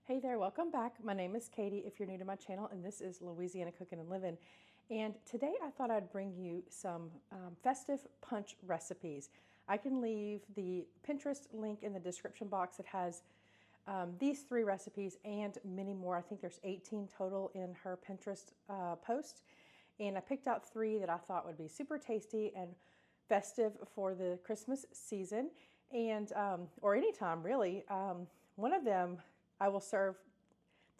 Hey there, welcome back. My name is Katie if you're new to my channel, and this is Louisiana Cooking and Living. And today I thought I'd bring you some festive punch recipes. I can leave the Pinterest link in the description box. It has these 3 recipes and many more. I think there's 18 total in her Pinterest post. And I picked out 3 that I thought would be super tasty and festive for the Christmas season, and or anytime really. One of them I will serve.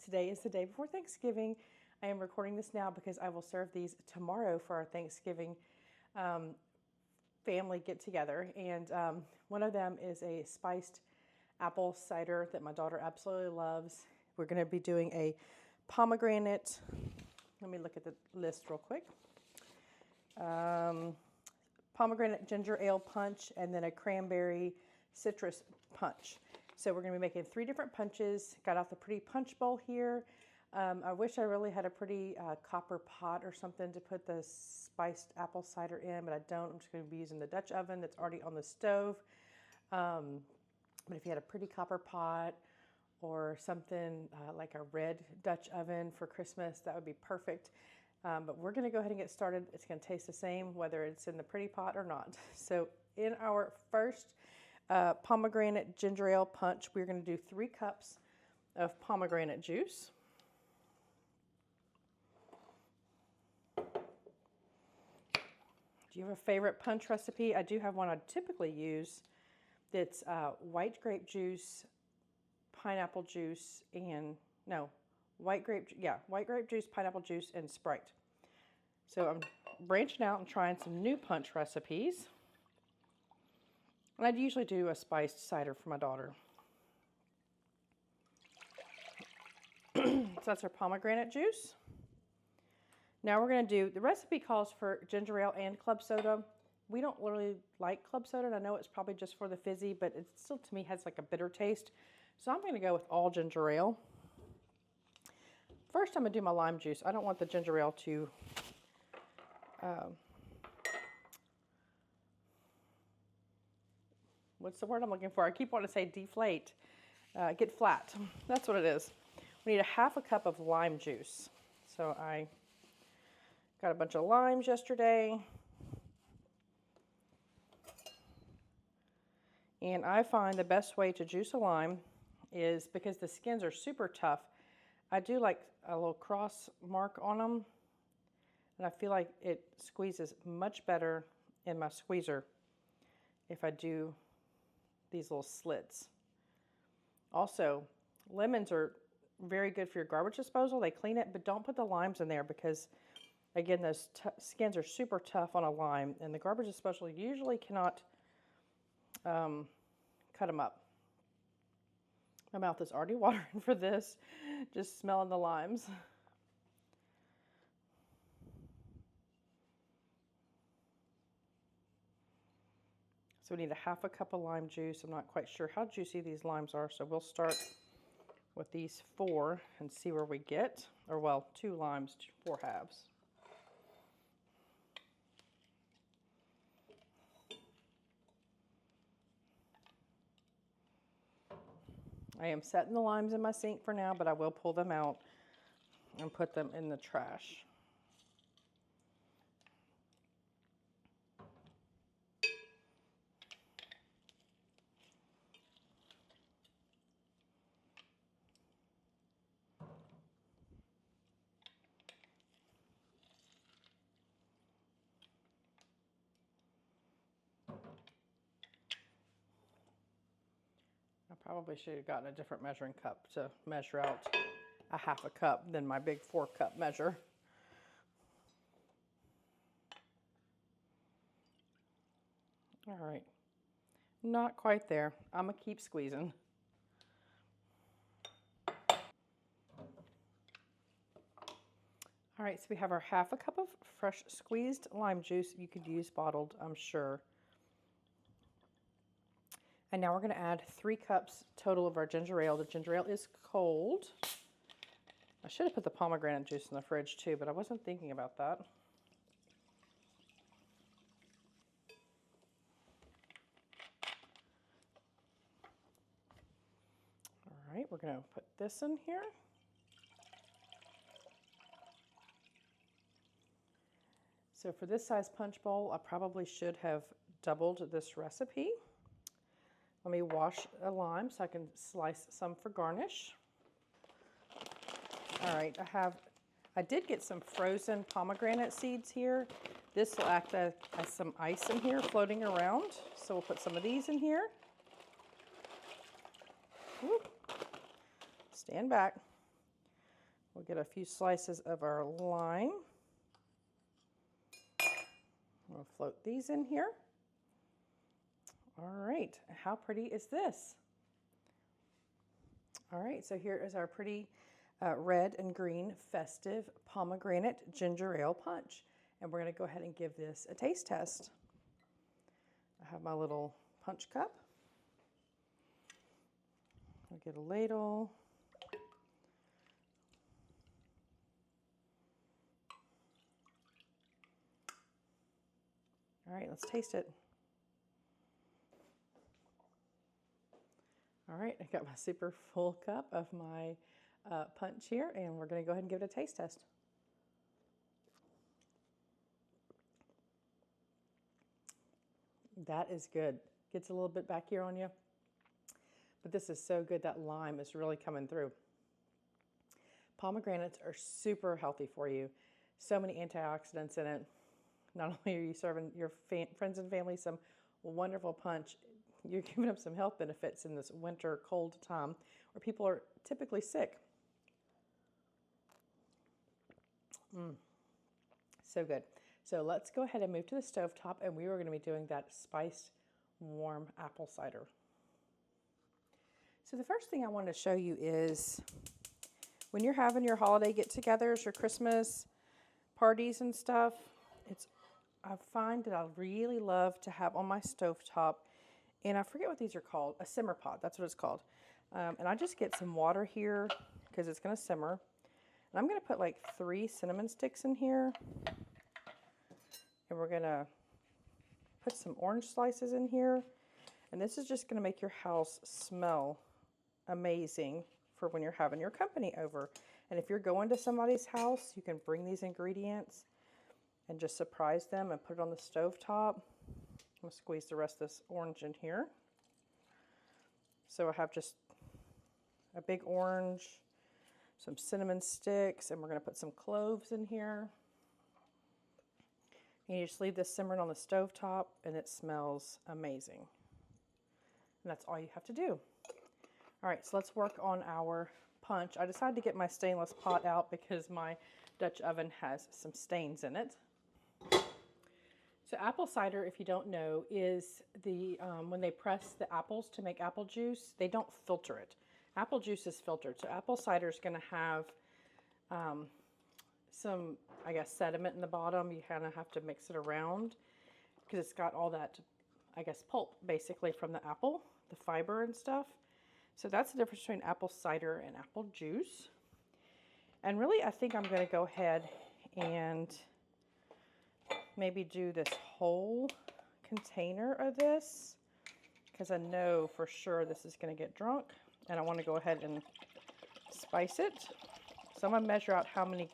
Today is the day before Thanksgiving. I am recording this now because I will serve these tomorrow for our Thanksgiving family get together. And one of them is a spiced apple cider that my daughter absolutely loves. We're going to be doing a pomegranate. Let me look at the list real quick. Pomegranate ginger ale punch, and then a cranberry citrus punch. So we're going to be making 3 different punches. Got out the pretty punch bowl here. I wish I really had a pretty copper pot or something to put the spiced apple cider in, but I don't. I'm just going to be using the Dutch oven that's already on the stove. But if you had a pretty copper pot or something like a red Dutch oven for Christmas, that would be perfect. But we're going to go ahead and get started. It's going to taste the same whether it's in the pretty pot or not. So in our first pomegranate ginger ale punch, we're going to do 3 cups of pomegranate juice. Do you have a favorite punch recipe? I do have one I typically use that's white grape juice, pineapple juice, and white grape juice, pineapple juice, and Sprite. So I'm branching out and trying some new punch recipes. And I'd usually do a spiced cider for my daughter. So that's our pomegranate juice. Now we're going to do, the recipe calls for ginger ale and club soda. We don't really like club soda, and I know it's probably just for the fizzy, but it still to me has like a bitter taste. So I'm going to go with all ginger ale. First I'm going to do my lime juice. I don't want the ginger ale to what's the word I'm looking for? I keep wanting to say deflate, get flat. That's what it is. We need a half a cup of lime juice. So I got a bunch of limes yesterday. And I find the best way to juice a lime is, because the skins are super tough, I do like a little cross mark on them. And I feel like it squeezes much better in my squeezer if I do these little slits. Also, lemons are very good for your garbage disposal. They clean it, but don't put the limes in there because, again, those skins are super tough on a lime, and the garbage disposal usually cannot cut them up. My mouth is already watering for this, just smelling the limes. So we need a half a cup of lime juice. I'm not quite sure how juicy these limes are, so we'll start with these 4 and see where we get. Or well, 2 limes, 4 halves. I am setting the limes in my sink for now, but I will pull them out and put them in the trash. I probably should have gotten a different measuring cup to measure out a half a cup than my big 4-cup measure. All right, not quite there. I'm gonna keep squeezing. All right, so we have our half a cup of fresh squeezed lime juice. You could use bottled, I'm sure. And now we're going to add 3 cups total of our ginger ale. The ginger ale is cold. I should have put the pomegranate juice in the fridge too, but I wasn't thinking about that. All All right, we're going to put this in here. So for this size punch bowl, I probably should have doubled this recipe. Let me wash a lime so I can slice some for garnish. All right, I did get some frozen pomegranate seeds here. This will act as some ice in here floating around. So we'll put some of these in here. Whoop. Stand back. We'll get a few slices of our lime. We'll float these in here. All right, how pretty is this? All right, so here is our pretty red and green festive pomegranate ginger ale punch. And we're going to go ahead and give this a taste test. I have my little punch cup. I'll get a ladle. All right, let's taste it. All right, I got my super full cup of my punch here, and we're going to go ahead and give it a taste test. That is good. Gets a little bit back here on you, but this is so good. That lime is really coming through. Pomegranates are super healthy for you. So many antioxidants in it. Not only are you serving your friends and family some wonderful punch, you're giving them some health benefits in this winter cold time where people are typically sick. So good. So let's go ahead and move to the stovetop, and we are going to be doing that spiced warm apple cider. So the first thing I want to show you is when you're having your holiday get-togethers, your Christmas parties and stuff, I find that I really love to have on my stovetop, and I forget what these are called, a simmer pot, that's what it's called. And I just get some water here because it's going to simmer. And I'm going to put like 3 cinnamon sticks in here. And we're going to put some orange slices in here. And this is just going to make your house smell amazing for when you're having your company over. And if you're going to somebody's house, you can bring these ingredients and just surprise them and put it on the stove top. I'm going to squeeze the rest of this orange in here. So I have just a big orange, some cinnamon sticks, and we're going to put some cloves in here. And you just leave this simmering on the stove top, and it smells amazing. And that's all you have to do. All right, so let's work on our punch. I decided to get my stainless pot out because my Dutch oven has some stains in it. So apple cider, if you don't know, is when they press the apples to make apple juice, they don't filter it. Apple juice is filtered. So apple cider is going to have some, I guess, sediment in the bottom. You kind of have to mix it around because it's got all that, I guess, pulp basically from the apple, the fiber and stuff. So that's the difference between apple cider and apple juice. And really, I think I'm going to go ahead and maybe do this whole container of this because I know for sure this is going to get drunk and I want to go ahead and spice it. So I'm going to measure out how many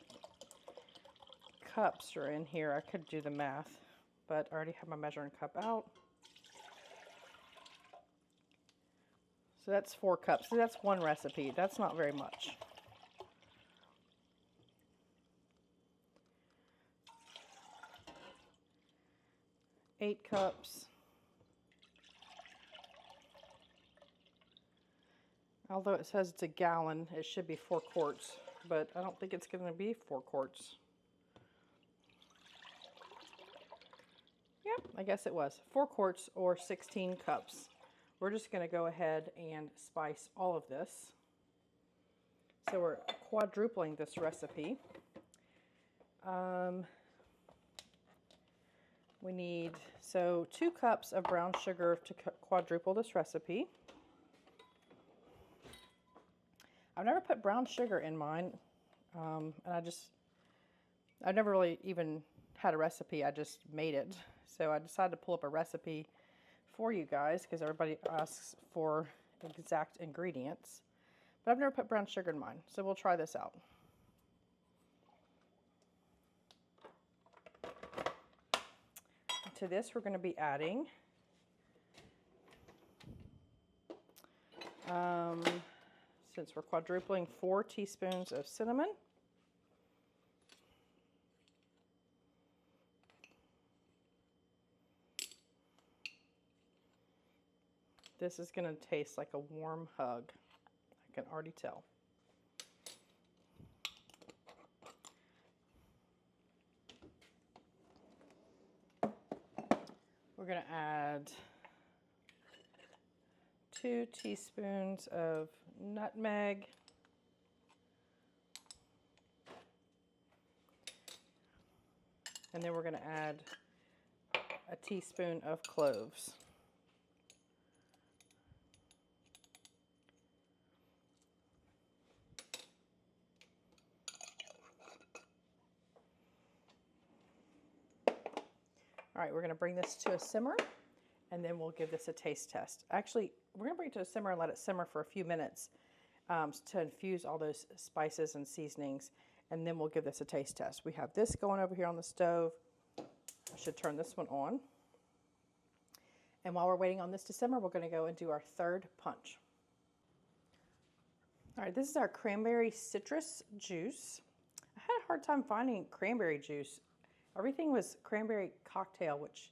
cups are in here. I could do the math, but I already have my measuring cup out. So that's 4 cups. So that's one recipe. That's not very much. Eight cups. Although it says it's a gallon, it should be 4 quarts, but I don't think it's going to be 4 quarts. Yep, I guess it was 4 quarts or 16 cups. We're just going to go ahead and spice all of this. So we're quadrupling this recipe. We need, 2 cups of brown sugar to quadruple this recipe. I've never put brown sugar in mine, and I've never really even had a recipe, I just made it. So I decided to pull up a recipe for you guys because everybody asks for exact ingredients. but I've never put brown sugar in mine, so we'll try this out. To this, we're going to be adding since we're quadrupling, 4 teaspoons of cinnamon. This is going to taste like a warm hug. I can already tell. We're going to add 2 teaspoons of nutmeg. And then we're going to add a teaspoon of cloves. All right, we're going to bring this to a simmer, and then we'll give this a taste test. Actually, we're going to bring it to a simmer and let it simmer for a few minutes to infuse all those spices and seasonings, and then we'll give this a taste test. We have this going over here on the stove. I should turn this one on. And while we're waiting on this to simmer, we're going to go and do our third punch. All right, this is our cranberry citrus juice. I had a hard time finding cranberry juice. Everything was cranberry cocktail, which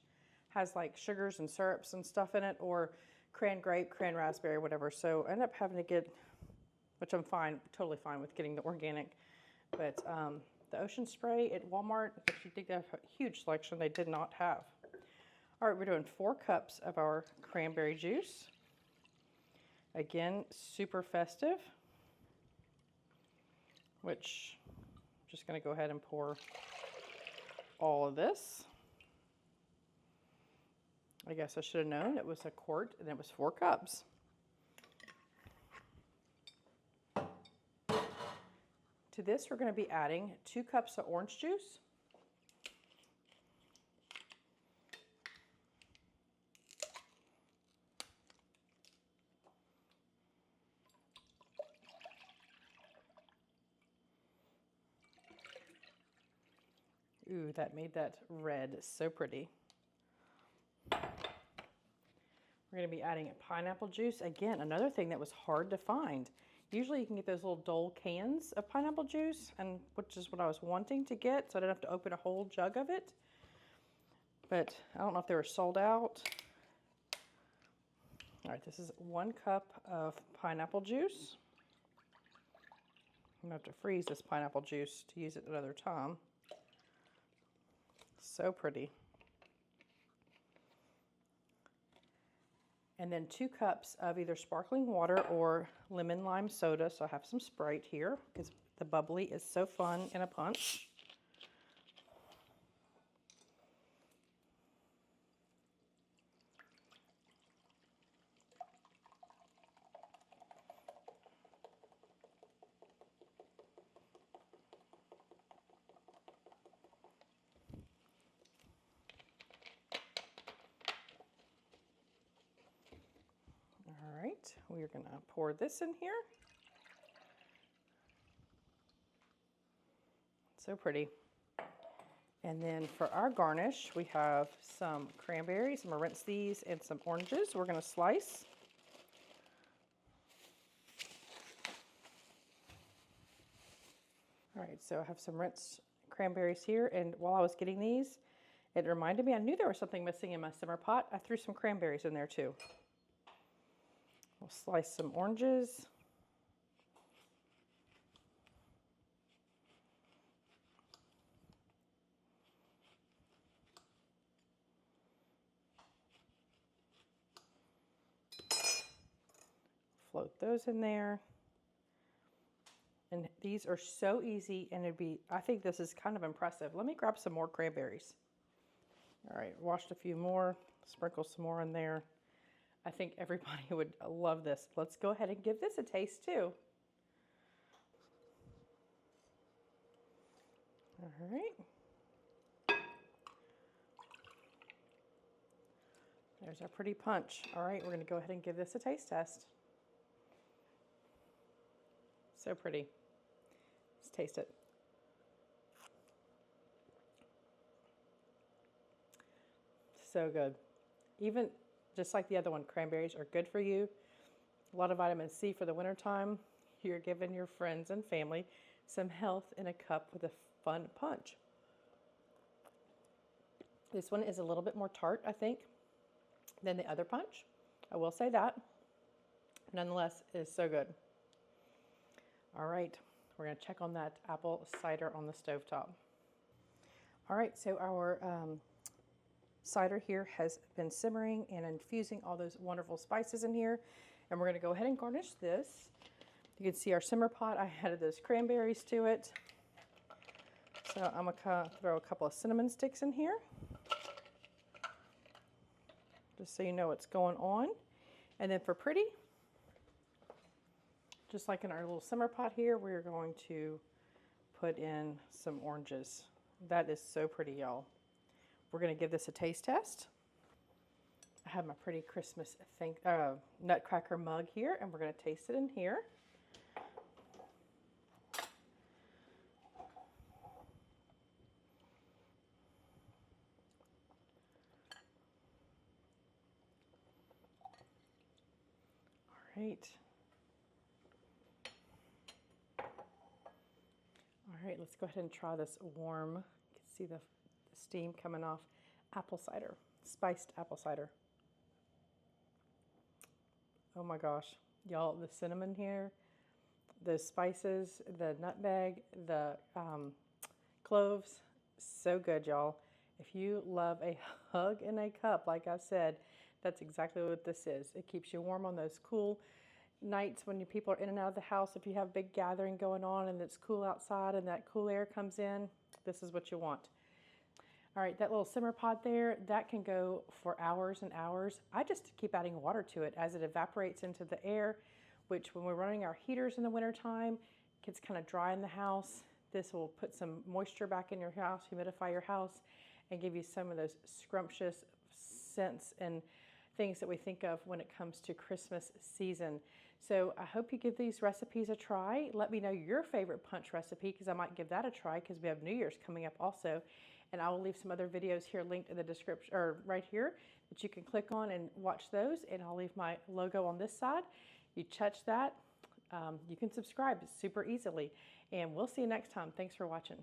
has like sugars and syrups and stuff in it, or cran grape, cran raspberry, whatever. So I ended up having to get, which I'm fine, totally fine with getting the organic. But the Ocean Spray at Walmart, if you think they have a huge selection, they did not have. All right, we're doing 4 cups of our cranberry juice. Again, super festive, which I'm just going to go ahead and pour all of this. I guess I should have known it was a quart and it was 4 cups. To this, we're going to be adding 2 cups of orange juice. Ooh, that made that red so pretty. We're going to be adding pineapple juice. Again, another thing that was hard to find. Usually you can get those little Dole cans of pineapple juice, and which is what I was wanting to get, so I didn't have to open a whole jug of it. But I don't know if they were sold out. All right, this is 1 cup of pineapple juice. I'm going to have to freeze this pineapple juice to use it another time. So pretty. And then 2 cups of either sparkling water or lemon lime soda. So I have some Sprite here because the bubbly is so fun in a punch. All right, we're going to pour this in here. So pretty. And then for our garnish, we have some cranberries. I'm going to rinse these, and some oranges we're going to slice. All right, so I have some rinsed cranberries here, and while I was getting these, it reminded me, I knew there was something missing in my simmer pot. I threw some cranberries in there too. We'll slice some oranges. Float those in there. And these are so easy, and I think this is kind of impressive. Let me grab some more cranberries. All right, washed a few more, sprinkle some more in there. I think everybody would love this. Let's go ahead and give this a taste too. All right. There's our pretty punch. All right, we're going to go ahead and give this a taste test. So pretty. Let's taste it. So good. Even just like the other one, cranberries are good for you. A lot of vitamin C for the wintertime. You're giving your friends and family some health in a cup with a fun punch. This one is a little bit more tart, I think, than the other punch. I will say that. Nonetheless, it is so good. All right, we're going to check on that apple cider on the stovetop. All right, so our cider here has been simmering and infusing all those wonderful spices in here. And we're going to go ahead and garnish this. You can see our simmer pot. I added those cranberries to it. So I'm going to throw a couple of cinnamon sticks in here, just so you know what's going on. And then for pretty, just like in our little simmer pot here, we're going to put in some oranges. That is so pretty, y'all. We're going to give this a taste test. I have my pretty Christmas nutcracker mug here, and we're going to taste it in here. All right. All right, let's go ahead and try this warm. You can see the steam coming off apple cider, spiced apple cider. Oh my gosh, y'all, the cinnamon here, the spices, the nutmeg, the cloves, so good, y'all. If you love a hug in a cup, like I said, that's exactly what this is. It keeps you warm on those cool nights when people are in and out of the house. If you have a big gathering going on and it's cool outside and that cool air comes in, this is what you want. All right, that little simmer pot there, that can go for hours and hours. I just keep adding water to it as it evaporates into the air, which when we're running our heaters in the wintertime, it gets kind of dry in the house. This will put some moisture back in your house, humidify your house, and give you some of those scrumptious scents and things that we think of when it comes to Christmas season. So I hope you give these recipes a try. Let me know your favorite punch recipe, because I might give that a try, because we have New Year's coming up also. And I will leave some other videos here linked in the description, or right here, that you can click on and watch those. And I'll leave my logo on this side. You touch that, you can subscribe super easily. And we'll see you next time. Thanks for watching.